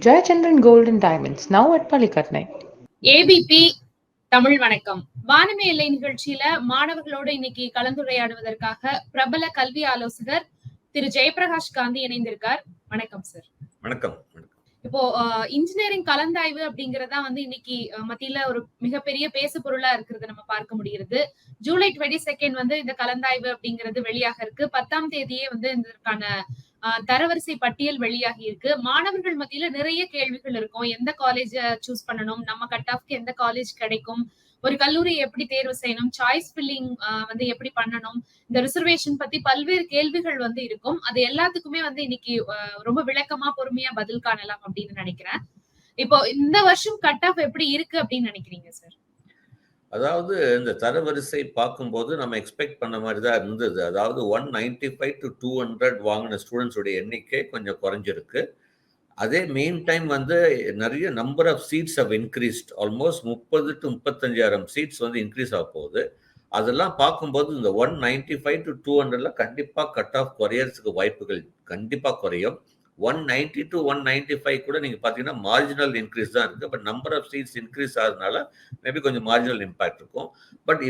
Jayachandran Gold and Diamonds, now at Palikatnai. ABP Tamil வணக்கம். வானமே எல்லை நிகழ்ச்சியில மாணவர்களோடு இன்னைக்கு கலந்துரையாடுவதற்காக பிரபல கல்வி ஆலோசகர் திரு ஜெயபிரகாஷ் காந்தி இணைந்திருக்கார். வணக்கம் சார். வணக்கம். இப்போ இன்ஜினியரிங் கலந்தாய்வு அப்படிங்கறதா இன்னைக்கு மத்தியில ஒரு மிகப்பெரிய பேசு பொருளா இருக்கிறது நம்ம பார்க்க முடிகிறது. ஜூலை 22 இந்த கலந்தாய்வு அப்படிங்கிறது வெளியாக இருக்கு. 10ஆம் தேதியே இதற்கான தரவரிசை பட்டியல் வெளியாகி இருக்கு. மாணவர்கள் மத்தியில நிறைய கேள்விகள் இருக்கும். எந்த காலேஜ சூஸ் பண்ணணும், நம்ம கட் ஆஃப்க்கு எந்த காலேஜ் கிடைக்கும், ஒரு கல்லூரியை எப்படி தேர்வு செய்யணும், சாய்ஸ் ஃபில்லிங் எப்படி பண்ணணும், இந்த ரிசர்வேஷன் பத்தி பல்வேறு கேள்விகள் இருக்கும். அது எல்லாத்துக்குமே இன்னைக்கு ரொம்ப விளக்கமா பொறுமையா பதில் காணலாம் அப்படின்னு நினைக்கிறேன். இப்போ இந்த வருஷம் கட் ஆஃப் எப்படி இருக்கு அப்படின்னு நினைக்கிறீங்க சார்? அதாவது இந்த தரவரிசை பார்க்கும்போது நம்ம எக்ஸ்பெக்ட் பண்ண மாதிரி தான் இருந்தது. அதாவது 195 to 200 வாங்கின ஸ்டூடெண்ட்ஸோடைய எண்ணிக்கை கொஞ்சம் குறைஞ்சிருக்கு. அதே மெயின் டைம் நிறைய number of seats have increased. Almost 30 to 35,000 seats increase ஆக போகுது. அதெல்லாம் பார்க்கும்போது இந்த 195 to 200ல கண்டிப்பாக கட் ஆஃப் குறையறதுக்கு வாய்ப்புகள் கண்டிப்பாக குறையும். 190 to 195 கூட நீங்கள் பார்த்தீங்கன்னா மார்ஜினல் இன்க்ரீஸ் தான் இருக்குது. But number of seats increase ஆகிறதுனால மேபி கொஞ்சம் மார்ஜினல் இம்பேக்ட் இருக்கும். பட்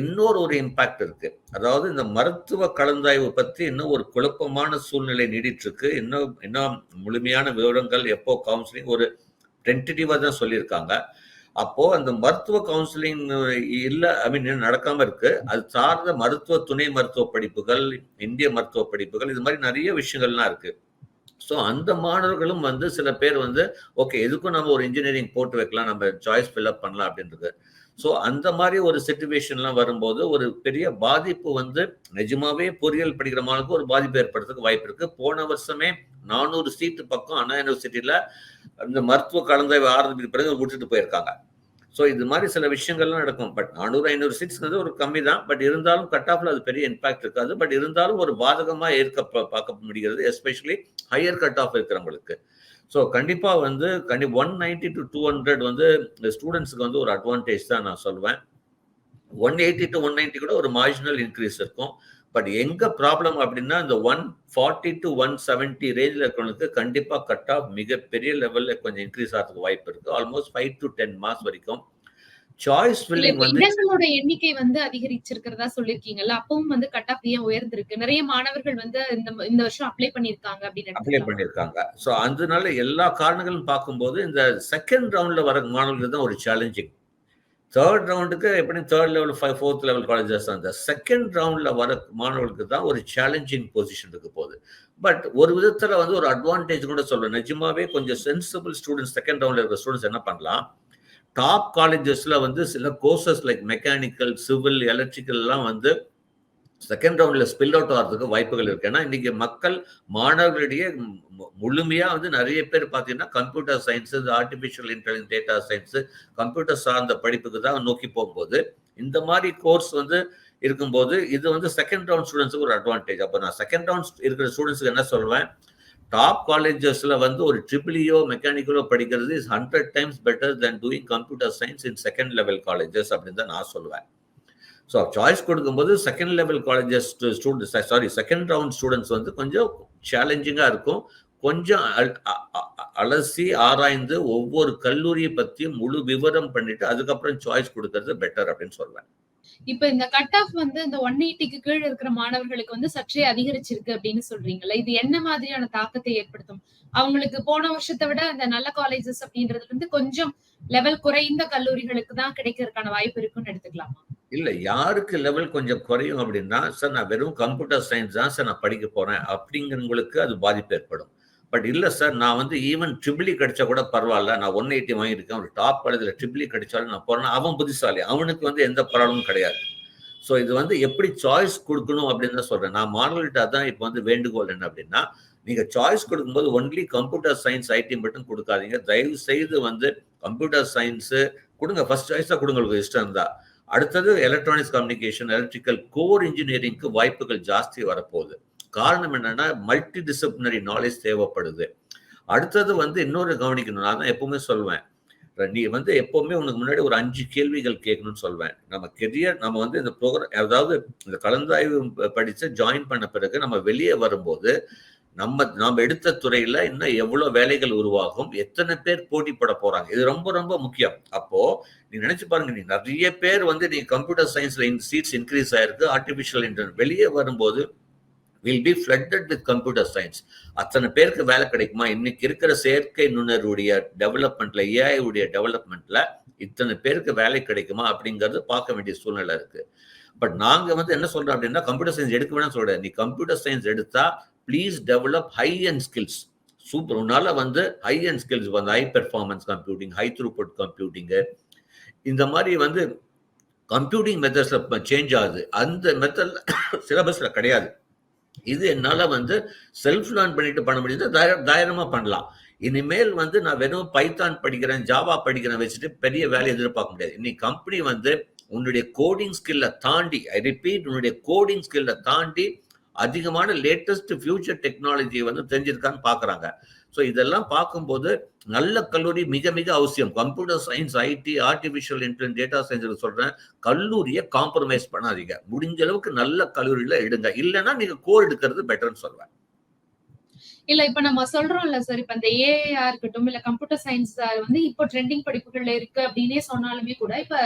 ஒரு இம்பேக்ட் இருக்குது. அதாவது இந்த மருத்துவ கலந்தாய்வு பற்றி இன்னும் ஒரு குழப்பமான சூழ்நிலை நீடிட்டு இருக்கு. இன்னும் முழுமையான விவரங்கள் எப்போ கவுன்சிலிங் ஒரு டென்டேட்டிவாக தான் சொல்லியிருக்காங்க. அப்போ அந்த மருத்துவ கவுன்சிலிங் இல்லை நடக்காம இருக்கு. அது சார்ந்த மருத்துவ துணை மருத்துவ படிப்புகள், இந்திய மருத்துவ படிப்புகள், இது மாதிரி நிறைய விஷயங்கள்லாம் இருக்கு. ஸோ அந்த மாணவர்களும் சில பேர் ஓகே எதுக்கும் நம்ம ஒரு இன்ஜினியரிங் போட்டு வைக்கலாம், நம்ம சாய்ஸ் ஃபில்அப் பண்ணலாம் அப்படின்றது. ஸோ அந்த மாதிரி ஒரு சிச்சுவேஷன்லாம் வரும்போது ஒரு பெரிய பாதிப்பு நிஜமாவே பொறியியல் படிக்கிற மாணவருக்கு ஒரு பாதிப்பு ஏற்படுறதுக்கு வாய்ப்பு இருக்கு. போன வருஷமே 400 சீட்டு பக்கம் அண்ணா யூனிவர்சிட்டியில இந்த மருத்துவ கலந்தாய்வு ஆரம்பிக்க பிறகு விட்டுட்டு போயிருக்காங்க. ஸோ இது மாதிரி சில விஷயங்கள்லாம் நடக்கும். பட் 400-500 சீட்ஸ் ஒரு கம்மி தான். பட் இருந்தாலும் கட் ஆஃப்ல அது பெரிய இம்பாக்ட் இருக்காது. பட் இருந்தாலும் ஒரு பாதகமா பார்க்க முடிகிறது, எஸ்பெஷலி ஹையர் கட் ஆஃப் இருக்கிறவங்களுக்கு. ஸோ கண்டிப்பா 190 to 200 ஸ்டூடெண்ட்ஸுக்கு ஒரு அட்வான்டேஜ் தான் நான் சொல்வேன். 180 to 190 கூட ஒரு மார்ஜினல் இன்க்ரீஸ் இருக்கும். பட் எங்க ப்ராப்ளம் அப்படின்னா இந்த 140 to 170 ரேஞ்சில் இருக்கிறவங்களுக்கு கண்டிப்பா கட் ஆஃப் மிகப்பெரிய லெவல்ல கொஞ்சம் இன்க்ரீஸ் ஆகிறதுக்கு வாய்ப்பு இருக்கு. ஆல்மோஸ்ட் 5 to 10 மார்க்ஸ் வரைக்கும். சாய்ஸ் ஃபில்லிங் இடங்களோட எண்ணிக்கை அதிகரிச்சிருக்கிறதா சொல்லிருக்கீங்கல்ல, அப்பவும் கட் ஆஃப் ஏன் உயர்ந்திருக்கு? நிறைய மாணவர்கள் இந்த வருஷம் அப்ளை பண்ணிருக்காங்க. சோ அதனால எல்லா காரணங்களும் பார்க்கும்போது இந்த செகண்ட் ரவுண்ட்ல வர மாணவர்கள் தான் ஒரு சேலஞ்சிங். தேர்ட் ரவுண்டுக்கு எப்படி third level 4th level colleges தான். இந்த செகண்ட் ரவுண்ட்ல வர மாணவர்களுக்கு தான் ஒரு சேலஞ்சிங் பொசிஷன் இருக்கு போகுது. பட் ஒரு விதத்துல ஒரு அட்வான்டேஜ் கூட சொல்றேன். நிஜமாவே கொஞ்சம் சென்சிபிள் ஸ்டூடெண்ட்ஸ் செகண்ட் ரவுண்ட்ல இருக்கிற ஸ்டூடெண்ட்ஸ் என்ன பண்ணலாம், டாப் காலேஜஸ்ல சில courses like mechanical, civil, electrical எல்லாம் செகண்ட் ரவுண்ட்ல ஸ்பில் அவுட் ஆகிறதுக்கு வாய்ப்புகள் இருக்கு. ஏன்னா இன்னைக்கு மாணவர்களிடையே முழுமையா நிறைய பேர் பார்த்தீங்கன்னா computer science, artificial intelligence, data science, computer சார்ந்த படிப்புக்கு தான் நோக்கி போகும்போது இந்த மாதிரி கோர்ஸ் இருக்கும்போது இது செகண்ட் ரவுண்ட் ஸ்டூடெண்ட்ஸுக்கு ஒரு அட்வான்டேஜ். அப்போ நான் செகண்ட் ரவுண்ட் இருக்கிற ஸ்டூடெண்ட்ஸுக்கு என்ன சொல்வேன், டாப் காலேஜஸ்ல ஒரு ட்ரிபிளியோ மெக்கானிக்கலோ படிக்கிறது is 100 times better then doing computer science in second level colleges அப்படின்னு தான் நான் சொல்லுவேன். ஸோ சாய்ஸ் கொடுக்கும்போது second level colleges second round students கொஞ்சம் சேலஞ்சிங்காக இருக்கும். கொஞ்சம் அலசி ஆராய்ந்து ஒவ்வொரு கல்லூரியை பற்றியும் முழு விவரம் பண்ணிட்டு அதுக்கப்புறம் சாய்ஸ் கொடுக்கறது பெட்டர் அப்படின்னு சொல்வேன். இப்ப இந்த கட் ஆஃப் இந்த 180க்கு கீழே இருக்கிற மாணவர்களுக்கு சற்றே அதிகரிச்சிருக்கு அப்படின்னு சொல்றீங்கல்ல, இது என்ன மாதிரியான தாக்கத்தை ஏற்படுத்தும்? அவங்களுக்கு போன வருஷத்தை விட அந்த நல்ல காலேஜஸ் அப்படின்றது கொஞ்சம் லெவல் குறைந்த கல்லூரிகளுக்கு தான் கிடைக்கிறதுக்கான வாய்ப்பு இருக்குன்னு எடுத்துக்கலாமா? இல்ல, யாருக்கு லெவல் கொஞ்சம் குறையும் அப்படின்னா, சார் நான் வெறும் கம்ப்யூட்டர் சயின்ஸ் தான் சார் நான் படிக்க போறேன் அப்படிங்கிறவங்களுக்கு அது பாதிப்பு ஏற்படும். பட் இல்லை சார் நான் ஈவன் ட்ரிபிளி கிடைச்சா கூட பரவாயில்ல, நான் 180 வாங்கியிருக்கேன், ஒரு டாப் காலேஜில் ட்ரிபிளி கிடைச்சாலும் நான் போறேன், அவன் புத்திசாலி, அவனுக்கு எந்த ப்ராப்ளமும் கிடையாது. ஸோ இது எப்படி சாய்ஸ் கொடுக்கணும் அப்படின்னு தான் சொல்றேன். நான் மாணவர்கள்ட்ட தான் இப்போ வேண்டுகோள் என்ன அப்படின்னா, நீங்க சாய்ஸ் கொடுக்கும்போது ஒன்லி கம்ப்யூட்டர் சயின்ஸ், ஐடி மட்டும் கொடுக்காதீங்க. தயவு செய்து கம்ப்யூட்டர் சயின்ஸ் கொடுங்க, ஃபர்ஸ்ட் சாய்ஸா கொடுங்க உங்களுக்கு இஷ்டம் இருந்தா. அடுத்தது எலக்ட்ரானிக்ஸ் கம்யூனிகேஷன், எலக்ட்ரிக்கல், கோர் இன்ஜினியரிங்க்கு வாய்ப்புகள் ஜாஸ்தி வரப்போகுது. காரணம் என்னன்னா மல்டி டிசிப்ளினரி நாலேஜ் தேவைப்படுது. அடுத்தது இன்னொரு கவனிக்கணும், நான் தான் எப்பவுமே சொல்வேன், நீ எப்பவுமே உனக்கு முன்னாடி ஒரு 5 கேள்விகள் கேட்கணும்னு சொல்வேன். நம்ம கெரியர் நம்ம இந்த ப்ரோக்ராம், அதாவது இந்த கலந்தாய்வு படிச்சு ஜாயின் பண்ண பிறகு நம்ம வெளியே வரும்போது நம்ம எடுத்த துறையில இன்னும் எவ்வளவு வேலைகள் உருவாகும், எத்தனை பேர் போட்டி போட போறாங்க, இது ரொம்ப ரொம்ப முக்கியம். அப்போ நீ நினைச்சு பாருங்க, நீ நிறைய பேர் வந்து நீ கம்ப்யூட்டர் சயின்ஸ்ல சீட்ஸ் இன்க்ரீஸ் ஆயிருக்கு, ஆர்டிபிஷியல் இன்டெலிஜென்ஸ் வெளியே வரும்போது will be flooded with computer science. அத்தனை பேருக்கு வேலை கிடைக்குமா? இன்னைக்கு இருக்கிற செயற்கை நுண்ணறிவுடைய டெவலப்மெண்ட்ல, ஏஐ உடைய டெவலப்மெண்ட்ல இத்தனை பேருக்கு வேலை கிடைக்குமா அப்படிங்கிறது பார்க்க வேண்டிய சூழ்நிலை இருக்கு. பட் நாங்க வந்து என்ன சொல்றோம் அப்படின்னா, கம்ப்யூட்டர் சயின்ஸ் எடுக்க வேணாம் சொல்றேன். நீ கம்ப்யூட்டர் சயின்ஸ் எடுத்தா please develop high and skills. Super. உன்னால வந்து ஹை அண்ட் ஸ்கில்ஸ் வந்து high performance computing, high throughput computing, இந்த மாதிரி வந்து கம்ப்யூட்டிங் மெத்தட்ஸ்ல சேஞ்ச் ஆகுது. அந்த மெத்தட் சிலபஸ்ல கிடையாது. இது என்னால வந்து செல்ஃப் லேர்ன் பண்ணிட்டு பண்ண முடியுது, தைரியமா பண்ணலாம். இனிமேல் வந்து நான் வெறும் பைத்தான் படிக்கிறேன், ஜாவா படிக்கிறேன் வச்சுட்டு பெரிய வேலை எதிர்பார்க்க முடியாது. இன்னைக்கு கம்பெனி வந்து உன்னுடைய கோடிங் ஸ்கில்ல தாண்டி, ஐ ரிப்பீட், உன்னுடைய கோடிங் ஸ்கில்ல தாண்டி அதிகமான லேட்டஸ்ட் ஃபியூச்சர் டெக்னாலஜி வந்து தெரிஞ்சிருக்கான்னு பாக்குறாங்க. ஸோ இதெல்லாம் பார்க்கும்போது நல்ல கல்லூரி மிக மிக அவசியம். Computer science, IT, artificial intelligence, data science சொல்றேன், கல்லூரியை காம்ப்ரமைஸ் பண்ணாதீங்க. முடிஞ்ச அளவுக்கு நல்ல கல்லூரியில எடுங்க, இல்லைன்னா நீங்க கோர் எடுக்கிறது பெட்டர்னு சொல்வேன். இல்ல இப்ப நம்ம சொல்றோம்ல சார், இப்ப இந்த ஏஐயா இருக்கட்டும், இல்ல கம்ப்யூட்டர் சயின்ஸ் வந்து இப்போ ட்ரெண்டிங் படிப்புகள்ல இருக்கு அப்படின்னே சொன்னாலுமே கூட, இப்ப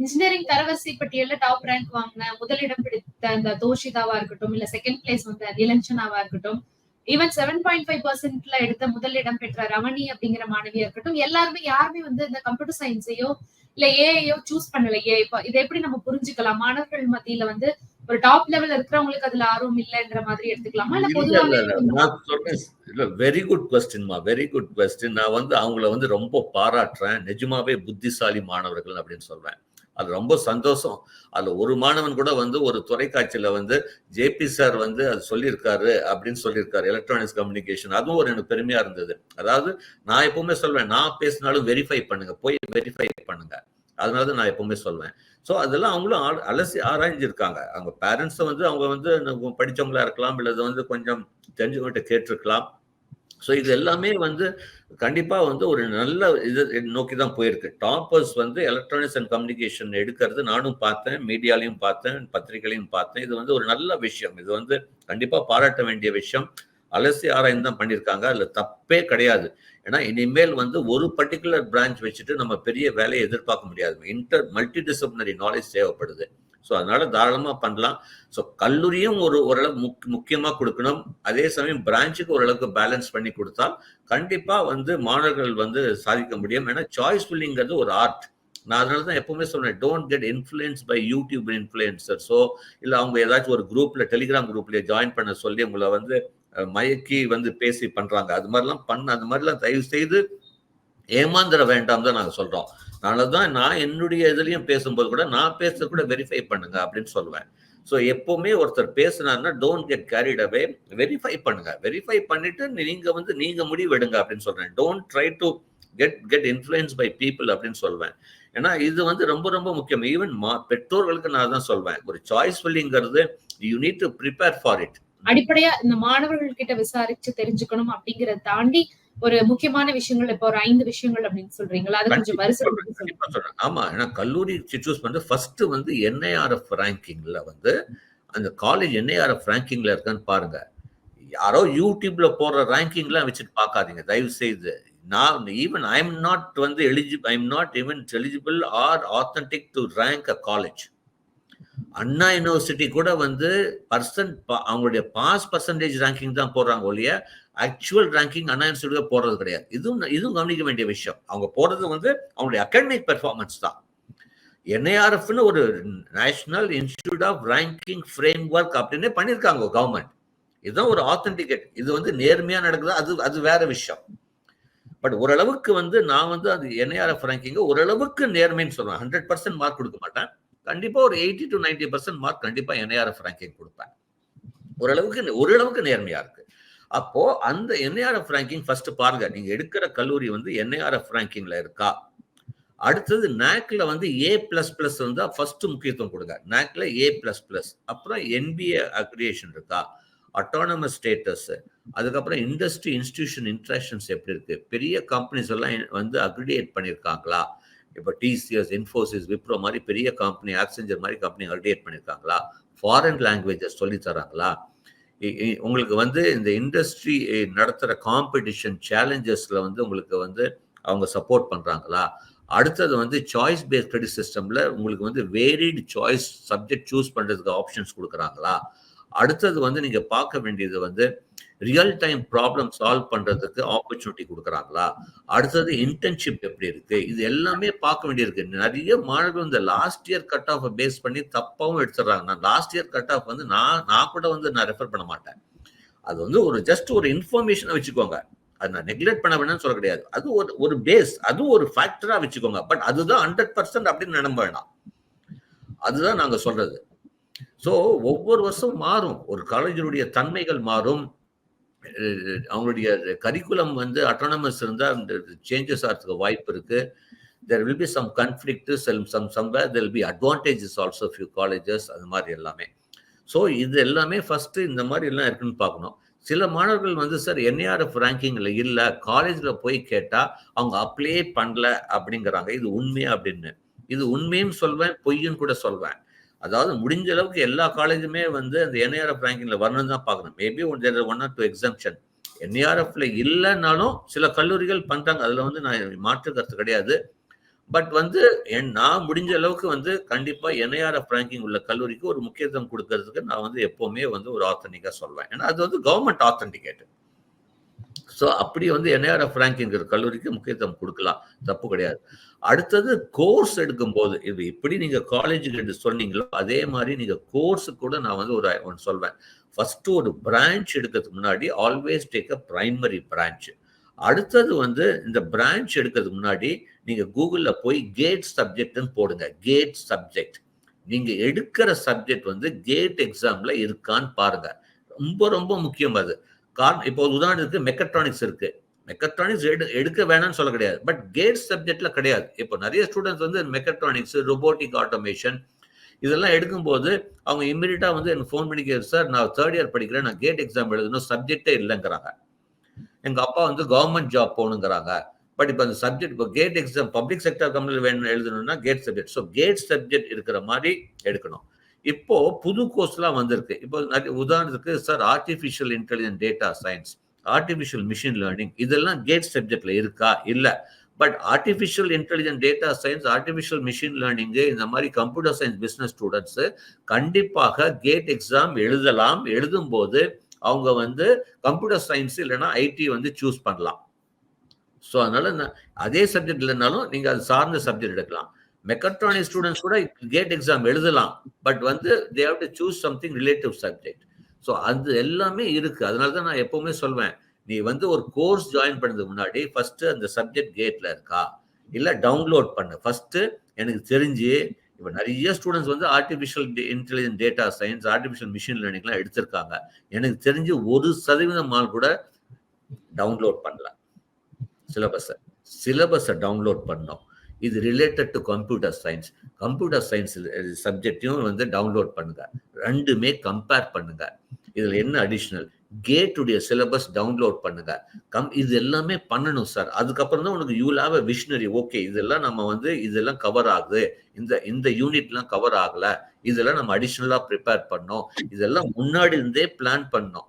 இன்ஜினியரிங் தரவரிசை பட்டியல்ல டாப் ரேங்க் வாங்கின, முதலிடம் பிடித்த இந்த தோஷிதாவா இருக்கட்டும், இல்ல செகண்ட் பிளேஸ் வந்த நிலஞ்சனாவா இருக்கட்டும், ஈவன் 7.5% எடுத்த முதலிடம் பெற்ற ரமணி அப்படிங்கிற மாணவியா இருக்கட்டும், எல்லாருமே யாருமே வந்து இந்த கம்ப்யூட்டர் சயின்ஸையோ இல்ல ஏஐயோ சூஸ் பண்ணலையே. இப்ப இதை எப்படி நம்ம புரிஞ்சுக்கலாம்? மாணவர்கள் மத்தியில வந்து ஒரு டாப் லெவல்ல இருக்கிறவங்களுக்கு அதுல ஆர்வம் இல்லைன்ற மாதிரி எடுத்துக்கலாமா? இல்ல பொதுவாவே நான் சொல்றேன், இல்ல வெரி குட் கொஸ்டின்மா, வெரி குட் கொஸ்டின். நான் வந்து அவங்கள வந்து ரொம்ப பாராட்டுறேன். நிஜமாவே புத்திசாலி மாணவர்கள் அப்படின்னு சொல்றேன். அது ரொம்ப சந்தோஷம். அதுல ஒரு மாணவன் கூட வந்து ஒரு தொலைக்காட்சியில வந்து ஜேபி சார் வந்து அது சொல்லியிருக்காரு அப்படின்னு சொல்லியிருக்காரு, எலக்ட்ரானிக்ஸ் கம்யூனிகேஷன். அதுவும் ஒரு எனக்கு பெருமையா இருந்தது. அதாவது நான் எப்பவுமே சொல்வேன், நான் பேசினாலும் வெரிஃபை பண்ணுங்க, போய் வெரிஃபை பண்ணுங்க. அதனாலதான் நான் எப்பவுமே சொல்வேன். ஸோ அதெல்லாம் அவங்களும் அலசி ஆராய்ஞ்சிருக்காங்க. அவங்க பேரண்ட்ஸ் வந்து அவங்க வந்து படிச்சவங்களா இருக்கலாம், இல்லது வந்து கொஞ்சம் தெரிஞ்சவங்ககிட்ட கேட்டிருக்கலாம். ஸோ இது எல்லாமே வந்து கண்டிப்பா வந்து ஒரு நல்ல இது நோக்கி தான் போயிருக்கு. டாப்பர்ஸ் வந்து எலக்ட்ரானிக்ஸ் அண்ட் கம்யூனிகேஷன் எடுக்கிறது நானும் பார்த்தேன், மீடியாலையும் பார்த்தேன், பத்திரிகைகளையும் பார்த்தேன். இது வந்து ஒரு நல்ல விஷயம். இது வந்து கண்டிப்பா பாராட்ட வேண்டிய விஷயம். அலசி ஆராய்ந்து தான் பண்ணியிருக்காங்க. அதுல தப்பே கிடையாது. ஏன்னா இனிமேல் வந்து ஒரு பர்டிகுலர் பிரான்ச் வச்சுட்டு நம்ம பெரிய வேலையை எதிர்பார்க்க முடியாது. மல்டி டிசிப்ளினரி நாலேஜ் தேவைப்படுது. ஸோ அதனால தாராளமா பண்ணலாம். ஸோ கல்லூரியும் ஓரளவு முக்கியமா கொடுக்கணும். அதே சமயம் பிரான்ச்சுக்கு ஓரளவுக்கு பேலன்ஸ் பண்ணி கொடுத்தால் கண்டிப்பா வந்து மாணவர்கள் வந்து சாதிக்க முடியும். ஏன்னா சாய்ஸ் ஃபில்லிங்கிறது ஒரு ஆர்ட். நான் அதனால தான் எப்பவுமே சொன்னேன், don't get influence by YouTube இன்ஃப்ளூயன்சர்ஸோ இல்லை அவங்க ஏதாச்சும் ஒரு குரூப்ல, டெலிகிராம் குரூப்ல ஜாயின் பண்ண சொல்லி உங்களை வந்து மயக்கி வந்து பேசி பண்றாங்க. அது மாதிரிலாம் தயவு செய்து ஏமாந்துட வேண்டாம் தான் நாங்க சொல்றோம். அதனாலதான் நான் என்னுடைய இதுலயும் பேசும்போது கூட நான் பேசுறது கூட வெரிஃபை பண்ணுங்க அப்படின்னு சொல்லுவேன். ஸோ எப்பவுமே ஒருத்தர் பேசினாருன்னா don't get carried away, verify பண்ணுங்க. வெரிஃபை பண்ணிட்டு நீங்க முடிவு எடுங்க அப்படின்னு சொல்றேன். Don't try to get influence by people அப்படின்னு சொல்வேன். ஏன்னா இது வந்து ரொம்ப ரொம்ப முக்கியம். ஈவன் பெற்றோர்களுக்கு நான் தான் சொல்வேன், ஒரு சாய்ஸ் ஃபில்லிங்கிறது you need to prepare for it. அடிப்படையா இந்த மாணவர்கள் கிட்ட விசாரிச்சு தெரிஞ்சுக்கணும் அப்படிங்கறத தாண்டி ஒரு முக்கியமான விஷயங்கள், இப்போ ஒரு 5 விஷயங்கள் அப்படின்னு சொல்றீங்களா? அது கொஞ்சம் வரிசை சொல்றேன். ஆமா, ஏன்னா கல்லூரி சூஸ் பண்றது ஃபர்ஸ்ட் வந்து NIRF ரேங்கிங்ல வந்து அந்த காலேஜ் NIRF ரேங்கிங்ல இருக்கான்னு பாருங்க. யாரோ யூடியூப்ல போடுற ரேங்கிங்லாம் வச்சுட்டு பார்க்காதீங்க தயவு செய்து. நான் ஈவன் ஐ எம் நாட் வந்து eligible or authentic to rank a college. Anna university கூட வந்து அவங்களுடைய பாஸ் பர்சன்டேஜ் ரேங்கிங் தான் போடுறாங்க ஒழிய ஆக்சுவல் ரேங்கிங் அண்ணா யூனிவர்சிட்டி போடுறது கிடையாது. இதுவும் கவனிக்க வேண்டிய விஷயம். அவங்க போடுறது வந்து அவங்களுடைய அகாடமிக் பெர்ஃபார்மன்ஸ் தான். NIRFன்னு ஒரு national institute of ranking framework அப்படின்னு பண்ணியிருக்காங்க கவர்மெண்ட். இதுதான் ஒரு ஆத்தென்டிகேட். இது வந்து நேர்மையா நடக்குது, அது வேற விஷயம். பட் ஓரளவுக்கு வந்து நான் வந்து அது NIRF ரேங்கிங் ஓரளவுக்கு நேர்மைன்னு சொல்லுவேன். 100% மார்க் கொடுக்க மாட்டேன். கண்டிப்பா ஒரு 80 to 90% மார்க் கண்டிப்பா NIRF ரேங்கிங் கொடுப்பேன். ஓரளவுக்கு நேர்மையா இருக்கு. அப்போ அந்த NIRF ரேங்கிங் ஃபர்ஸ்ட் பாருங்க. நீங்க எடுக்கிற கல்லூரி வந்து NIRF ரேங்கிங்ல இருக்கா? அடுத்தது NACல வந்து A++ இருந்தா ஃபர்ஸ்ட் முக்கியத்துவம் கொடுங்க. NACல A++. அப்புறம் NBA அக்ரிடேஷன் இருக்கா? அட்டானமஸ் ஸ்டேட்டஸ், அதுக்கப்புறம் இண்டஸ்ட்ரி இன்ஸ்டிடியூஷன் இன்ட்ராக்ஷன்ஸ் எப்படி இருக்கு? பெரிய கம்பெனிஸ் எல்லாம் வந்து அக்ரிடேட் பண்ணியிருக்காங்களா? இப்போ TCS, இன்ஃபோசிஸ், விப்ரோ மாதிரி பெரிய கம்பெனி, ஆக்செஞ்சர் மாதிரி கம்பெனி அக்ரிடேட் பண்ணியிருக்காங்களா? ஃபாரின் லாங்குவேஜஸ் சொல்லி தராங்களா? உங்களுக்கு வந்து இந்த இண்டஸ்ட்ரி நடத்துகிற காம்படிஷன் சேலஞ்சஸில் வந்து உங்களுக்கு வந்து அவங்க சப்போர்ட் பண்ணுறாங்களா? அடுத்தது வந்து சாய்ஸ் பேஸ்ட் கிரெடிட் சிஸ்டமில் உங்களுக்கு வந்து வேரிட் சாய்ஸ் சப்ஜெக்ட் சூஸ் பண்ணுறதுக்கு ஆப்ஷன்ஸ் கொடுக்குறாங்களா? அடுத்தது வந்து நீங்கள் பார்க்க வேண்டியது வந்து ரியல் டைம் ப்ராப்ளம் சால்வ் பண்ணுறதுக்கு ஆப்பர்ச்சுனிட்டி கொடுக்குறாங்களா? அடுத்தது இன்டர்ன்ஷிப் எப்படி இருக்குது? இது எல்லாமே பார்க்க வேண்டியிருக்கு. நிறைய மாணவர்கள் இந்த last year cut off base பண்ணி தப்பாகவும் எடுத்துடுறாங்க. நான் லாஸ்ட் இயர் கட் ஆஃப் வந்து நான் கூட வந்து நான் ரெஃபர் பண்ண மாட்டேன். அது வந்து ஒரு ஜஸ்ட் ஒரு இன்ஃபர்மேஷனை வச்சுக்கோங்க. அது நான் நெக்லெக்ட் பண்ண வேணும்னு சொல்ல கிடையாது. அது ஒரு பேஸ், அது ஒரு ஃபேக்டரா வச்சுக்கோங்க. பட் அதுதான் 100% அப்படின்னு நம்ப வேண்டாம். அதுதான் நாங்க சொல்றது. ஸோ ஒவ்வொரு வருஷம் மாறும். ஒரு காலேஜினுடைய தன்மைகள் மாறும். அவங்களுடைய கரிக்குலம் வந்து அட்டானமஸ் இருந்தால் சேஞ்சஸ் ஆகிறதுக்கு வாய்ப்பு இருக்கு. there will be some conflict, somewhere there will be advantages also few colleges, அது மாதிரி எல்லாமே. ஸோ இது எல்லாமே ஃபர்ஸ்ட் இந்த மாதிரி எல்லாம் இருக்குன்னு பார்க்கணும். சில மாணவர்கள் வந்து சார் என்ஏஆர்எஃப் ரேங்கிங்ல இல்ல, காலேஜ்ல போய் கேட்டா அவங்க அப்ளை பண்ணல அப்படிங்கிறாங்க. இது உண்மையா அப்படின்னு? இது உண்மையும் சொல்வேன், பொய்யும் கூட சொல்வேன். அதாவது முடிஞ்ச அளவுக்கு எல்லா காலேஜுமே வந்து அந்த என்ஏஆர்எஃப் ரேங்கிங்ல வரணும் தான் பார்க்கணும். Maybe one or two exemption. என்ஏஆர்எஃப்ல இல்லைன்னாலும் சில கல்லூரிகள் பண்றாங்க. அதுல வந்து நான் மாற்று கருத்து கிடையாது. பட் வந்து நான் முடிஞ்ச அளவுக்கு வந்து கண்டிப்பா என்ஐஆர்எஃப் ரேங்கிங் உள்ள கல்லூரிக்கு ஒரு முக்கியத்துவம் கொடுக்கறதுக்கு நான் வந்து எப்பவுமே வந்து ஒரு ஆத்தென்டிக்கா சொல்வேன். ஏன்னா அது வந்து கவர்மெண்ட் ஆத்தென்டிகேட். ஸோ அப்படி வந்து என்ஐஆர்எஃப் ரேங்கிங் கல்லூரிக்கு முக்கியத்துவம் கொடுக்கலாம், தப்பு கிடையாது. அடுத்தது கோர்ஸ் எடுக்கும் போது இது எப்படி நீங்க காலேஜுக்கு சொன்னீங்களோ அதே மாதிரி நீங்க கோர்ஸ் கூட நான் வந்து ஒன்று சொல்வேன். ஃபர்ஸ்ட் ஒரு பிரான்ச் எடுக்கிறதுக்கு முன்னாடி always take a primary branch. அடுத்தது வந்து இந்த பிரான்ச் எடுக்கிறதுக்கு முன்னாடி நீங்க கூகுள்ல போய் கேட் சப்ஜெக்ட்னு போடுங்க. கேட் சப்ஜெக்ட் நீங்க எடுக்கிற சப்ஜெக்ட் வந்து கேட் எக்ஸாம்ல இருக்கான்னு பாருங்க. ரொம்ப ரொம்ப முக்கியம் அது. காரணம் இப்போ உதாரணத்துக்கு மெக்கட்ரானிக்ஸ் இருக்கு. மெக்கட்ரானிக்ஸ் எடுக்க வேணாம்னு சொல்ல கிடையாது. பட் கேட் சப்ஜெக்ட்ல கிடையாது. இப்போ நிறைய ஸ்டூடெண்ட்ஸ் வந்து மெக்கட்ரானிக்ஸ், ரோபோட்டிக் ஆட்டோமேஷன் இதெல்லாம் எடுக்கும்போது அவங்க இம்மிடியட்டா வந்து எனக்கு ஃபோன் பண்ணி சார் நான் 3rd இயர் படிக்கிறேன், நான் கேட் எக்ஸாம் எழுதணும், சப்ஜெக்டே இல்லைங்கிறாங்க. எங்க அப்பா வந்து கவர்மெண்ட் ஜாப் போகணுங்கிறாங்க. பட் இப்போ அந்த சப்ஜெக்ட் இப்போ கேட் எக்ஸாம் பப்ளிக் செக்டர் கம்பெனியில் வேணும் எழுதணும்னா GATE subject. So GATE subject இருக்கிற மாதிரி எடுக்கணும். இப்போ புது கோர்ஸ்லாம் வந்திருக்கு. இப்போ உதாரணத்துக்கு sir artificial intelligence data science, artificial machine learning இதெல்லாம் கேட் சப்ஜெக்ட்ல இருக்கா? இல்ல. But artificial intelligence data science, artificial machine learning இந்த மாதிரி கம்ப்யூட்டர் சயின்ஸ் பிசினஸ் ஸ்டூடெண்ட்ஸ் கண்டிப்பாக கேட் எக்ஸாம் எழுதலாம். எழுதும் போது அவங்க வந்து கம்ப்யூட்டர் சயின்ஸ் இல்லைன்னா ஐடி வந்து சூஸ் பண்ணலாம். ஸோ அதனால அதே சப்ஜெக்ட் இல்லைனாலும் நீங்க அது சார்ந்த சப்ஜெக்ட் எடுக்கலாம். மெக்கட்ரானிக் ஸ்டூடெண்ட்ஸ் கூட கேட் எக்ஸாம் எழுதலாம். பட் வந்து they have to choose something relative subject. So அது எல்லாமே இருக்கு. அதனால தான் நான் எப்பவுமே சொல்வேன், நீ வந்து ஒரு கோர்ஸ் ஜாயின் பண்ணதுக்கு முன்னாடி ஃபர்ஸ்ட் அந்த சப்ஜெக்ட் கேட்ல இருக்கா இல்ல டவுன்லோட் பண்ணு. ஃபர்ஸ்ட் எனக்கு தெரிஞ்சு இப்போ நிறைய ஸ்டூடெண்ட்ஸ் வந்து artificial intelligence data science, artificial machine லேர்னிங்லாம் எடுத்திருக்காங்க. எனக்கு தெரிஞ்சு 1% மால் கூட டவுன்லோட் பண்ணல. சிலபஸை டவுன்லோட் பண்ணோம். இது related to computer science. Computer science சப்ஜெக்டையும் வந்து டவுன்லோட் பண்ணுங்க. ரெண்டுமே கம்பேர் பண்ணுங்க. இதுல என்ன அடிஷனல் கேட்டுடைய சிலபஸ் டவுன்லோட் பண்ணுங்க. இது எல்லாமே பண்ணணும் சார். அதுக்கப்புறம் தான் உனக்கு you will have a visionary. Okay இதெல்லாம் நம்ம வந்து இதெல்லாம் கவர் ஆகுது, இந்த யூனிட்லாம் கவர் ஆகல, இதெல்லாம் நம்ம அடிஷனலா ப்ரிப்பேர் பண்ணோம், இதெல்லாம் முன்னாடி இருந்தே பிளான் பண்ணோம்.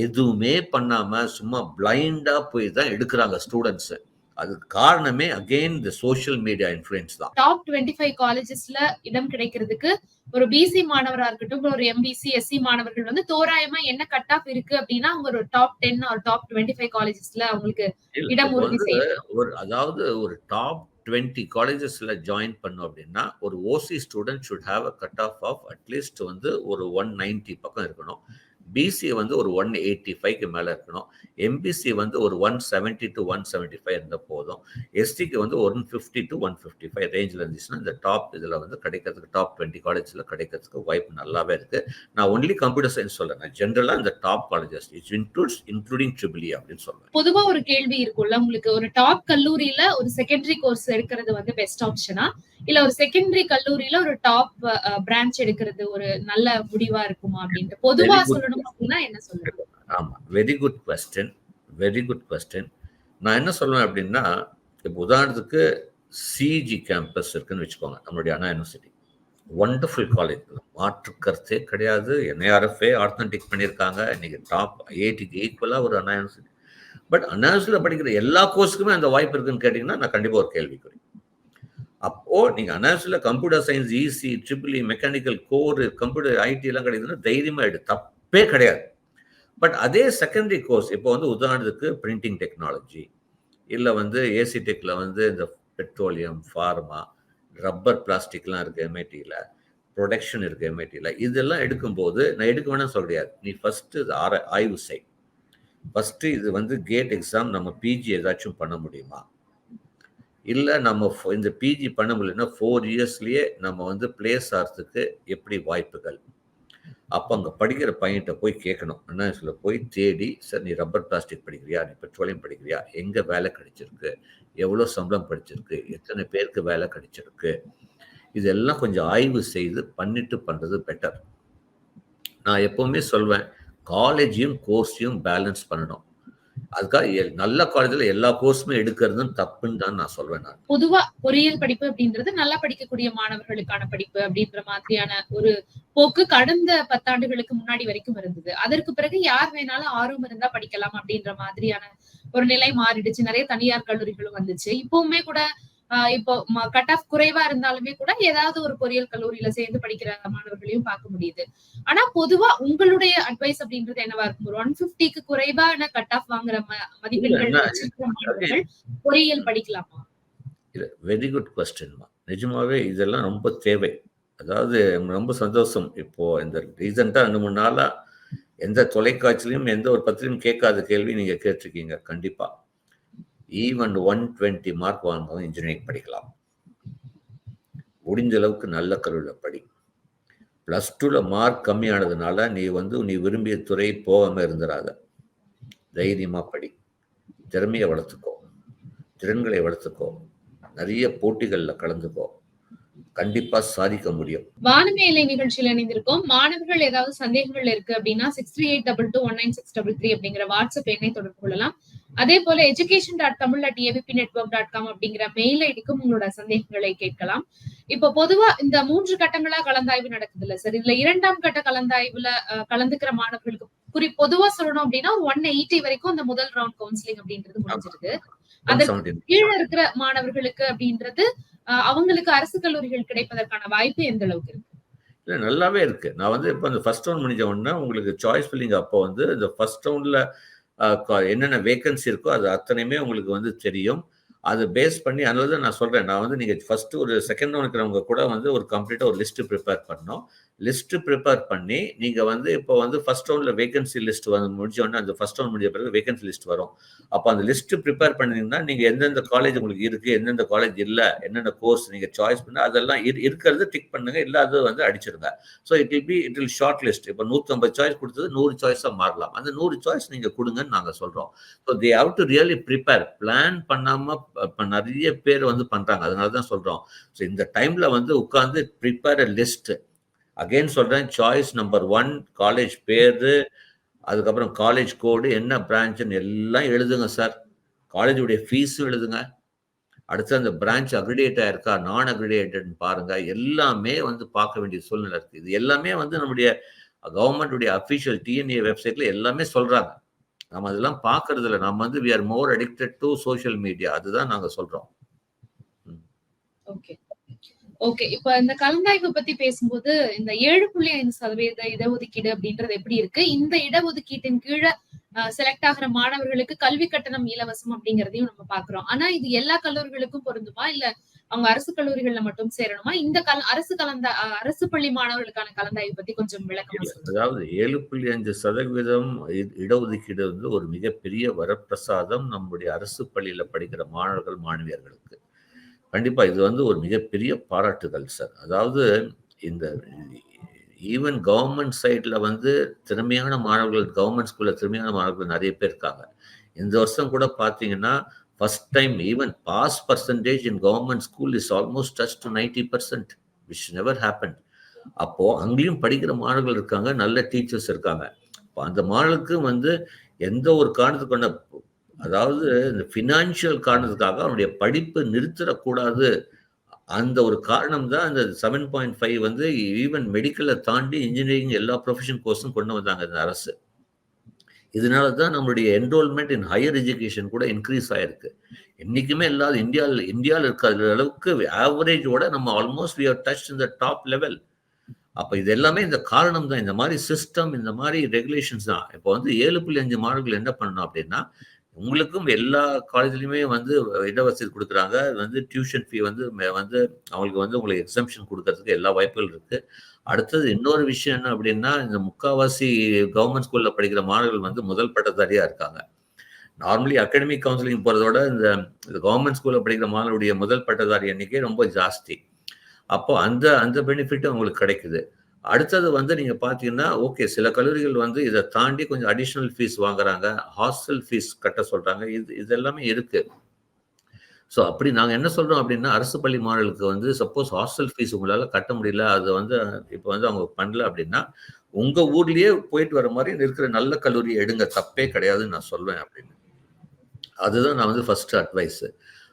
எதுவுமே பண்ணாம சும்மா பிளைண்டா போய் தான் எடுக்கிறாங்க ஸ்டூடெண்ட்ஸ். அதுக்கு காரணமே again the social media influence தான். டாப் 25 காலேஜஸ்ல இடம் கிடைக்கிறதுக்கு ஒரு பிசி மாணவரா இருக்கட்டும், ஒரு எம்பிசி எஸ்சி மாணவர்கள் வந்து தோராயமா என்ன கட் ஆஃப் இருக்கு அப்படின்னா அவங்க ஒரு டாப் 10 ஆர் டாப் 25 காலேஜஸ்ல அவங்களுக்கு இடம் உறுதி செய்யும். அதாவது ஒரு டாப் 20 காலேஜஸ்ல ஜாயின் பண்ணும் அப்படின்னா ஒரு OC student should have a cut off off at least வந்து ஒரு 190 பக்கம் இருக்கணும். பிசி வந்து ஒரு 185க்கு மேல இருக்கணும். எம்பிசி வந்து ஒரு 170 to 175 இருந்தா போதும். எஸ்டிக்கு வந்து 150 to 155 ரேஞ்சில் இருந்துச்சுன்னா இந்த டாப் இதில் வந்து கிடைக்கிறதுக்கு டாப் 20 காலேஜில் கிடைக்கிறதுக்கு வாய்ப்பு நல்லாவே இருக்கு. நான் ஒன்லி கம்ப்யூட்டர் சயின்ஸ் சொல்றேன். ஜென்ரலா இந்த top colleges it's including triple அப்படின்னு சொல்றேன். பொதுவா ஒரு கேள்வி இருக்கும்ல, உங்களுக்கு ஒரு டாப் கல்லூரியில ஒரு செகண்டரி கோர்ஸ் எடுக்கிறது வந்து பெஸ்ட் ஆப்ஷனா, இல்ல ஒரு செகண்டரி கல்லூரியில ஒரு டாப் பிரான்ச் எடுக்கிறது ஒரு நல்ல முடிவா இருக்குமா அப்படின்ட்டு பொதுவா சொல்லணும் அப்படின்னா என்ன சொல்லுங்க? ஆமா, very good question, very good question. நான் என்ன சொல்லுவேன் அப்படின்னா, இப்போ உதாரணத்துக்கு சிஜி கேம்பஸ் இருக்குன்னு வச்சுக்கோங்க, நம்மளுடைய அண்ணா யூனிவர்சிட்டி. ஒண்டர்ஃபுல் காலேஜ், மாற்று கருத்தே கிடையாது. என்ஐஆர்எஃப்ஏ ஆத்தன்டிக் பண்ணியிருக்காங்க. இன்னைக்கு டாப் 8க்கு ஈக்குவலாக ஒரு அண்ணா யூனிவர்சிட்டி. பட் அண்ணா யூனிவர்சிட்டியில் படிக்கிற எல்லா கோர்ஸுக்குமே அந்த வாய்ப்பு இருக்குன்னு கேட்டிங்கன்னா நான் கண்டிப்பாக ஒரு கேள்விக்குறி. அப்போது நீங்கள் அண்ணா யூனிவர்சிட்டியில் computer science, EC, triple E, mechanical core, computer ID எல்லாம் கிடைக்குதுன்னா தைரியமாக எடு, தப்பே கிடையாது. பட் அதே செகண்டரி கோர்ஸ் இப்போ வந்து உதாரணத்துக்கு பிரிண்டிங் டெக்னாலஜி, இல்லை வந்து ஏசி டெக்கில் வந்து இந்த பெட்ரோலியம், ஃபார்மா, ரப்பர், பிளாஸ்டிக்லாம் இருக்குது எம்ஐடியில், ப்ரொடக்ஷன் இருக்குது எம்ஐடியில். இதெல்லாம் எடுக்கும்போது நான் எடுக்க வேணாம்னு சொல்ல முடியாது. நீ ஃபஸ்ட்டு இது ஆய்வு செய். ஃபஸ்ட்டு இது வந்து கேட் எக்ஸாம் நம்ம பிஜி ஏதாச்சும் பண்ண முடியுமா, இல்லை நம்ம இந்த பிஜி பண்ண முடியலன்னா 4 இயர்ஸ்லேயே நம்ம வந்து பிளேஸ் ஆகிறதுக்கு எப்படி வாய்ப்புகள். அப்போ அங்கே படிக்கிற பையன்கிட்ட போய் கேட்கணும். அண்ணா யூனிவர்சிட்டியில் போய் தேடி, சார் நீ ரப்பர் பிளாஸ்டிக் படிக்கிறியா, நீ பெட்ரோலியம் படிக்கிறியா, எங்கே வேலை கிடைச்சிருக்கு, எவ்வளோ சம்பளம் படிச்சிருக்கு, எத்தனை பேருக்கு வேலை கிடைச்சிருக்கு, இதெல்லாம் கொஞ்சம் ஆய்வு செய்து பண்ணிட்டு பண்ணுறது பெட்டர். நான் எப்போவுமே சொல்வேன், காலேஜையும் கோர்ஸையும் பேலன்ஸ் பண்ணணும். அதுக்காக நல்ல காலேஜில் எல்லா கோர்ஸுமே எடுக்கிறதும் தப்புன்னு தான் நான் சொல்வேன். நான் பொதுவா பொறியியல் படிப்பு அப்படின்றது நல்லா படிக்கக்கூடிய மாணவர்களுக்கான படிப்பு அப்படின்ற மாதிரியான ஒரு போக்கு கடந்த 10 ஆண்டுகளுக்கு முன்னாடி வரைக்கும் இருந்தது. அதற்கு பிறகு யார் வேணாலும் ஆர்வம் இருந்தா படிக்கலாம் அப்படின்ற மாதிரியான ஒரு நிலை மாறிடுச்சு. நிறைய தனியார் கல்லூரிகளும் வந்துச்சு. இப்பவுமே கூட இப்போ கட் ஆஃப் குறைவா இருந்தாலுமே கூட ஏதாவது ஒரு பொறியியல் கல்லூரியில சேர்ந்து படிக்கிற மாணவர்களையும் பார்க்க முடியுது. ஆனா பொதுவா உங்களுடைய அட்வைஸ் அப்படின்றது என்னவா இருக்கும்? ஒரு 150க்கு குறைவான கட் ஆஃப் வாங்குற மதிப்பெண்கள் வச்சிருக்கிற மாணவர்கள் பொறியியல் படிக்கலாமா? வெரி குட் கொஸ்டின்மா. நிஜமாவே இதெல்லாம் ரொம்ப தேவை. அதாவது ரொம்ப சந்தோஷம். இப்போ இந்த ரீசெண்டா 2-3 நாளா எந்த தொலைக்காட்சியிலும் எந்த ஒரு பத்திரிகையும் கேட்காத கேள்வி நீங்க கேட்டிருக்கீங்க. கண்டிப்பா ஈவன் 120 மார்க் வாங்கவும் இன்ஜினியரிங் படிக்கலாம். முடிஞ்ச அளவுக்கு நல்ல கல்லூரியில் படி. +2ல மார்க் கம்மியானதுனால நீ விரும்பிய துறை போகாம இருந்துடாத. தைரியமா படி, திறமையை வளர்த்துக்கோ, திறன்களை வளர்த்துக்கோ, நிறைய போட்டிகள்ல கலந்துக்கோ, கண்டிப்பா சாதிக்க முடியும். வானமேலை நிகழ்ச்சியில் இணைந்திருக்கோம். மாணவர்கள் ஏதாவது சந்தேகங்கள் இருக்கு அப்படின்னா 6382219633 அப்படிங்கிற வாட்ஸ்அப் எண்ணை தொடர்பு கொள்ளலாம். அதே போல education.tamil@avpnetwork.com அப்படிங்கிற மெயில் ஐடிக்கும் உங்களோட சந்தேகங்களை கேட்கலாம். இப்போ பொதுவா இந்த 3 கட்டங்களா கலந்தாய்வு நடக்குது இல்ல சார், இதுல 2ஆம் கட்ட கலந்தாய்வுல கலந்துக்கிற மாணவர்களுக்கு பொதுவா சொல்லணும் அப்படின்னா 180 வரைக்கும் அந்த முதல் ரவுண்ட் கவுன்சிலிங் அப்படின்றது முடிஞ்சிருது. அதற்கு கீழே இருக்கிற மாணவர்களுக்கு அப்படின்றது அவங்களுக்கு அரசு கல்லூரிகள் கிடைப்பதற்கான வாய்ப்பு எந்த அளவுக்கு இருக்கு? இல்ல, நல்லாவே இருக்கு. நான் வந்து இப்போ அந்த ஃபர்ஸ்ட் ரவுண்ட் முடிஞ்ச உடனே உங்களுக்கு சாய்ஸ் ஃபில்லிங் அப்போ வந்து இந்த ஃபர்ஸ்ட் ரவுண்ட்ல என்னென்ன வேகன்சி இருக்கோ அது அத்தனையுமே உங்களுக்கு வந்து தெரியும். அதை பேஸ் பண்ணி அதனால தான் நான் சொல்கிறேன். நான் வந்து நீங்கள் ஃபஸ்ட்டு ஒரு செகண்ட் ரவுண்ட் இருக்கிறவங்க கூட வந்து ஒரு கம்ப்ளீட்டாக ஒரு லிஸ்ட்டு ப்ரிப்பேர் பண்ணோம். லிஸ்ட்டு ப்ரிப்பேர் பண்ணி நீங்கள் வந்து இப்போ வந்து ஃபஸ்ட் ரவுண்டில் வேகன்சி லிஸ்ட் வந்து முடிஞ்சோடனே அந்த ஃபஸ்ட் ரவுண்ட் முடிஞ்ச பிறகு வேகன்சி லிஸ்ட் வரும். அப்போ அந்த லிஸ்ட்டு ப்ரிப்பேர் பண்ணிங்கன்னா நீங்கள் எந்தெந்த காலேஜ் உங்களுக்கு இருக்குது, எந்தெந்த காலேஜ் இல்லை, என்னென்ன கோர்ஸ் நீங்கள் சாய்ஸ் பண்ண அதெல்லாம் இருக்கிறது டிக் பண்ணுங்கள், இல்லாதது வந்து அடிச்சிருங்க. So it will shortlist. இப்போ 150 சாய்ஸ் கொடுத்தது 100 சாய்ஸாக மாறலாம். அந்த 100 சாய்ஸ் நீங்கள் கொடுங்கன்னு நாங்கள் சொல்கிறோம். So they have to really prepare. Plan பண்ணாமல் இப்போ நிறைய பேர் வந்து பண்ணுறாங்க. அதனால தான் சொல்கிறோம். ஸோ இந்த டைமில் வந்து உட்காந்து ப்ரிப்பேர் அ லிஸ்ட். அகெயின் சொல்கிறேன், சாய்ஸ் நம்பர் 1 காலேஜ் பேர், அதுக்கப்புறம் காலேஜ் கோடு, என்ன பிரான்ச்சுன்னு எல்லாம் எழுதுங்க சார். காலேஜுடைய ஃபீஸும் எழுதுங்க. அடுத்து அந்த பிரான்ச் அக்ரிடேட் ஆயிருக்கா, நான் அக்ரிடேட்டட்னு பாருங்க. எல்லாமே வந்து பார்க்க வேண்டிய சூழ்நிலை இருக்குது. இது எல்லாமே வந்து நம்முடைய கவர்மெண்ட்டுடைய அஃபிஷியல் டிஎன்ஏ வெப்சைட்ல எல்லாமே சொல்றாங்க. நம்ம அதெல்லாம் பார்க்கறது இல்லை. நம்ம வந்து we are more addicted to social media. அதுதான் நாங்க சொல்றோம். ஓகே. இப்ப இந்த கலந்தாய்வு பத்தி பேசும்போது இந்த 7.5% இடஒதுக்கீடு அப்படின்றது எப்படி இருக்கு? இந்த இடஒதுக்கீட்டின் கீழே செலக்ட் ஆகிற மாணவர்களுக்கு கல்வி கட்டணம் இலவசம் அப்படிங்கறதையும் நம்ம பாக்குறோம். ஆனா இது எல்லா கல்லூரிகளுக்கும் பொருந்துமா, இல்ல அவங்க அரசு கல்லூரிகள்ல மட்டும் சேரணுமா? இந்த அரசு பள்ளி மாணவர்களுக்கான கலந்தாய்வு பத்தி கொஞ்சம் விளக்கமா சொல்லுங்க. அதாவது 7.5% இடஒதுக்கீடு வந்து ஒரு மிகப்பெரிய வரப்பிரசாதம் நம்முடைய அரசு பள்ளியில படிக்கிற மாணவர்கள், மாணவியர்களுக்கு. கண்டிப்பா இது வந்து ஒரு மிகப்பெரிய பாராட்டுகள் சார். அதாவது இந்த ஈவன் கவர்மெண்ட் சைட்ல வந்து திறமையான மாணவர்கள், கவர்மெண்ட் ஸ்கூல்ல திறமையான மாணவர்கள் நிறைய பேர் இருக்காங்க. இந்த வருஷம் கூட பார்த்தீங்கன்னா first time even pass percentage in government school is almost touch to 90%, which never happened. அப்போ அங்கேயும் படிக்கிற மாணவர்கள் இருக்காங்க, நல்ல டீச்சர்ஸ் இருக்காங்க. அந்த மாணவர்களுக்கு வந்து எந்த ஒரு காரணத்துக்கான, அதாவது இந்த ஃபினான்ஷியல் காரணத்துக்காக அவனுடைய படிப்பு நிறுத்திடக்கூடாது அந்த ஒரு காரணம் தான் அந்த 7.5 வந்து ஈவன் மெடிக்கலை தாண்டி இன்ஜினியரிங் எல்லா ப்ரொஃபஷன் கோர்ஸும் கொண்டு வந்தாங்க இந்த அரசு. இதனால தான் நம்மளுடைய என்ரோல்மெண்ட் இன் ஹையர் எஜுகேஷன் கூட இன்க்ரீஸ் ஆயிருக்கு. என்றைக்குமே இல்லாத இந்தியாவில் இருக்கிற அளவுக்கு ஆவரேஜோட நம்ம almost we have touched in the top level. அப்போ இது எல்லாமே இந்த காரணம் தான், இந்த மாதிரி சிஸ்டம், இந்த மாதிரி ரெகுலேஷன்ஸ் தான். இப்போ வந்து 7.5 மாணவர்கள் என்ன பண்ணணும் அப்படின்னா, உங்களுக்கும் எல்லா காலேஜ்லையுமே வந்து இடவசதி கொடுக்குறாங்க. வந்து டியூஷன் ஃபீ வந்து அவங்களுக்கு வந்து உங்களுக்கு எக்ஸம்ஷன் கொடுக்கறதுக்கு எல்லா வாய்ப்புகள் இருக்கு. அடுத்தது இன்னொரு விஷயம் என்ன அப்படின்னா, இந்த முக்காவாசி கவர்மெண்ட் ஸ்கூல்ல படிக்கிற மாணவர்கள் வந்து முதல் பட்டதாரியா இருக்காங்க. நார்மலி அகாடமிக் கவுன்சிலிங் போறதோட இந்த கவர்மெண்ட் ஸ்கூல்ல படிக்கிற மாணவருடைய முதல் பட்டதாரி எண்ணிக்கை ரொம்ப ஜாஸ்தி. அப்போ அந்த பெனிஃபிட் உங்களுக்கு கிடைக்குது. அடுத்தது வந்து நீங்க பாத்தீங்கன்னா, ஓகே, சில கல்லூரிகள் வந்து இதை தாண்டி கொஞ்சம் அடிஷனல் ஃபீஸ் வாங்குறாங்க, ஹாஸ்டல் ஃபீஸ் கட்ட சொல்றாங்க. இது எல்லாமே இருக்கு. ஸோ அப்படி நாங்கள் என்ன சொல்றோம் அப்படின்னா, அரசு பள்ளி மாணவர்களுக்கு வந்து சப்போஸ் ஹாஸ்டல் ஃபீஸ் உங்களால கட்ட முடியல, அது வந்து இப்போ வந்து அவங்க பண்ணல அப்படின்னா, உங்க ஊர்லயே போயிட்டு வர மாதிரி இருக்கிற நல்ல கல்லூரியை எடுங்க, தப்பே கிடையாதுன்னு நான் சொல்வேன் அப்படின்னு. அதுதான் நான் வந்து ஃபர்ஸ்ட் அட்வைஸ்.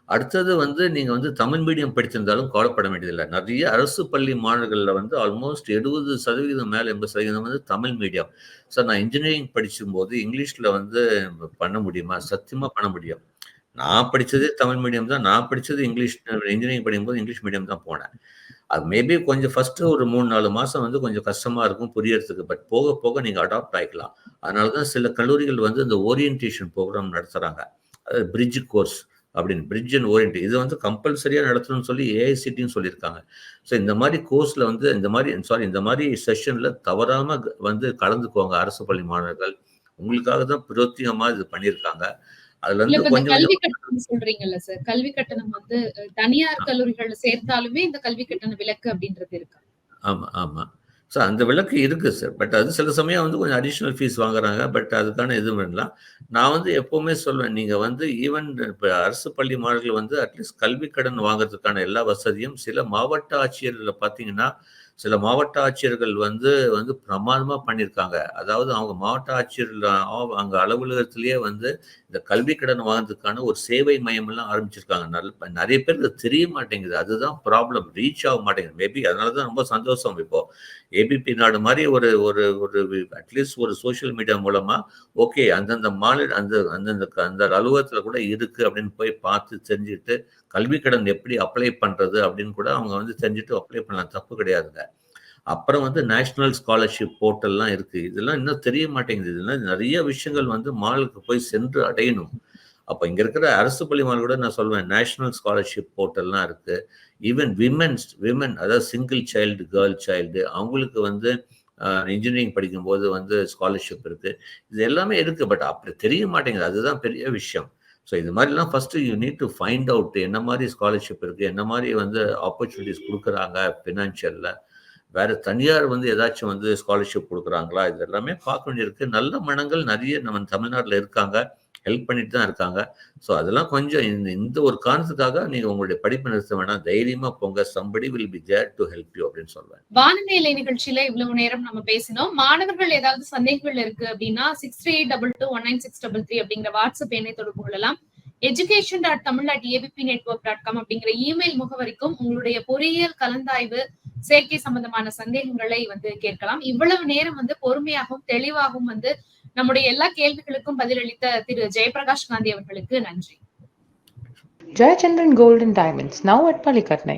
அடுத்தது வந்து நீங்க வந்து தமிழ் மீடியம் படிச்சிருந்தாலும் கவலைப்பட வேண்டியதில்லை. நிறைய அரசு பள்ளி மாணவர்கள்ல வந்து ஆல்மோஸ்ட் 70% மேல 80% வந்து தமிழ் மீடியம். சார், நான் இன்ஜினியரிங் படிச்சும்போது இங்கிலீஷ்ல வந்து பண்ண முடியுமா? சத்தியமா பண்ண முடியும். நான் படிச்சதே தமிழ் மீடியம் தான். நான் படிச்சது இங்கிலீஷ். இன்ஜினியரிங் படிக்கும்போது இங்கிலீஷ் மீடியம் தான் போனேன். அது மேபி கொஞ்சம் ஃபர்ஸ்ட் ஒரு 3-4 மாசம் வந்து கொஞ்சம் கஷ்டமா இருக்கும் புரியறதுக்கு. பட் போக போக நீங்க அடாப்ட் ஆயிக்கலாம். அதனால தான் சில கல்லூரிகள் வந்து இந்த ஓரியன்டேஷன் ப்ரோக்ராம் நடத்துறாங்க. அது பிரிட்ஜ் கோர்ஸ் அப்படின்னு, பிரிட்ஜ் அண்ட் ஓரியன்ட். இது வந்து கம்பல்சரியா நடத்தணும்னு சொல்லி ஏஐசிடின்னு சொல்லியிருக்காங்க. ஸோ இந்த மாதிரி கோர்ஸ்ல வந்து இந்த மாதிரி செஷன்ல தவறாம வந்து கலந்துக்குவாங்க அரசு பள்ளி மாணவர்கள். உங்களுக்காக தான் பிரத்யேகமா இது பண்ணியிருக்காங்க. அதுல இல்ல, இருந்து இப்ப இந்த கொஞ்சம் கல்வி கட்டணம் சொல்றீங்கல்ல சார், கல்வி கட்டணம் வந்து தனியார் கல்லூரிகள்ல சேர்த்தாலுமே இந்த கல்வி கட்டண விலக்கு அப்படின்றது இருக்கா? ஆமா, ஆமா. ஸோ அந்த விலக்கு இருக்கு சார். பட் அது சில சமயம் வந்து கொஞ்சம் அடிஷனல் ஃபீஸ் வாங்குறாங்க. பட் அதுக்கான எதுவும் வேண்டாம். நான் வந்து எப்பவுமே சொல்வேன், நீங்க வந்து ஈவன் இப்ப அரசு பள்ளி மாணவர்கள் வந்து அட்லீஸ்ட் கல்வி கடன் வாங்குறதுக்கான எல்லா வசதியும் சில மாவட்ட ஆட்சியர்ல பார்த்தீங்கன்னா, சில மாவட்ட ஆட்சியர்கள் வந்து வந்து பிரமாதமா பண்ணியிருக்காங்க. அதாவது அவங்க மாவட்ட ஆட்சியர் அங்க அலுவலகத்திலேயே வந்து இந்த கல்வி கடன் வாங்குறதுக்கான ஒரு சேவை மையம் எல்லாம் ஆரம்பிச்சிருக்காங்க. நிறைய பேருக்கு தெரிய மாட்டேங்குது. அதுதான் ப்ராப்ளம். ரீச் ஆக மாட்டேங்குது. மேபி அதனால தான் ரொம்ப சந்தோஷம். இப்போ ஏபிபி நாடு மாதிரி ஒரு ஒரு ஒரு அட்லீஸ்ட் ஒரு சோஷியல் மீடியா மூலமா ஓகே, அந்தந்த மாநில அந்த அலுவலகத்துல கூட இருக்கு அப்படின்னு போய் பார்த்து தெரிஞ்சுட்டு கல்வி கடன் எப்படி அப்ளை பண்றது அப்படின்னு கூட அவங்க வந்து தெரிஞ்சுட்டு அப்ளை பண்ணலாம். தப்பு கிடையாதுங்க. அப்புறம் வந்து நேஷனல் ஸ்காலர்ஷிப் போர்ட்டல்லாம் இருக்கு. இதெல்லாம் இன்னும் தெரிய மாட்டேங்குது. இதெல்லாம் நிறைய விஷயங்கள் வந்து மாணவர்களுக்கு போய் சென்று அடையணும். அப்ப இங்க இருக்கிற அரசு பள்ளி மாணவர்கள் கூட நான் சொல்வேன், நேஷனல் ஸ்காலர்ஷிப் போர்ட்டல்லாம் இருக்கு. ஈவன் விமன், அதாவது சிங்கிள் சைல்டு, கேர்ள் சைல்டு, அவங்களுக்கு வந்து இன்ஜினியரிங் படிக்கும்போது வந்து ஸ்காலர்ஷிப் இருக்கு. இது எல்லாமே இருக்கு. பட் அப்படி தெரிய மாட்டேங்குது. அதுதான் பெரிய விஷயம். ஸோ இது மாதிரிலாம் first you need to find out என்ன மாதிரி ஸ்காலர்ஷிப் இருக்கு, என்ன மாதிரி வந்து ஆப்பர்ச்சுனிட்டிஸ் கொடுக்குறாங்க ஃபினான்ஷியல்ல. வேற தனியார் வந்து ஏதாச்சும் வந்து ஸ்காலர்ஷிப் கொடுக்குறாங்களா, இது எல்லாமே பார்க்க வேண்டியிருக்கு. நல்ல மனங்கள் நிறைய நம்ம தமிழ்நாட்டில் இருக்காங்க, ஹெல்ப் பண்ணிட்டு தான் இருக்காங்க. ஸோ அதெல்லாம் கொஞ்சம் இந்த ஒரு காரணத்துக்காக நீங்க உங்களுடைய படிப்பு நிறுத்த வேணாம், தைரியமா போங்க. Somebody will be there to help you அப்படின்னு சொல்வேன். வானநிலை நிகழ்ச்சியில இவ்வளவு நேரம் நம்ம பேசினோம். மாணவர்கள் ஏதாவது சந்தேகங்கள் இருக்கு அப்படின்னா 6382219633 அப்படிங்கிற வாட்ஸ்அப் எண்ணை தொடர்பு கொள்ளலாம். education.tamil@abpnetwork.com அப்படிங்கிற இமெயில் முகவரிக்கும் உங்களுடைய பொறியியல் கலந்தாய்வு சேர்க்கை சம்பந்தமான சந்தேகங்களை வந்து கேட்கலாம். இவ்வளவு நேரம் வந்து பொறுமையாகவும் தெளிவாகவும் வந்து நம்முடைய எல்லா கேள்விகளுக்கும் பதிலளித்த திரு ஜெயபிரகாஷ் காந்தி அவர்களுக்கு நன்றி. Jayachandran Gold and Diamonds, now at Palikatnai.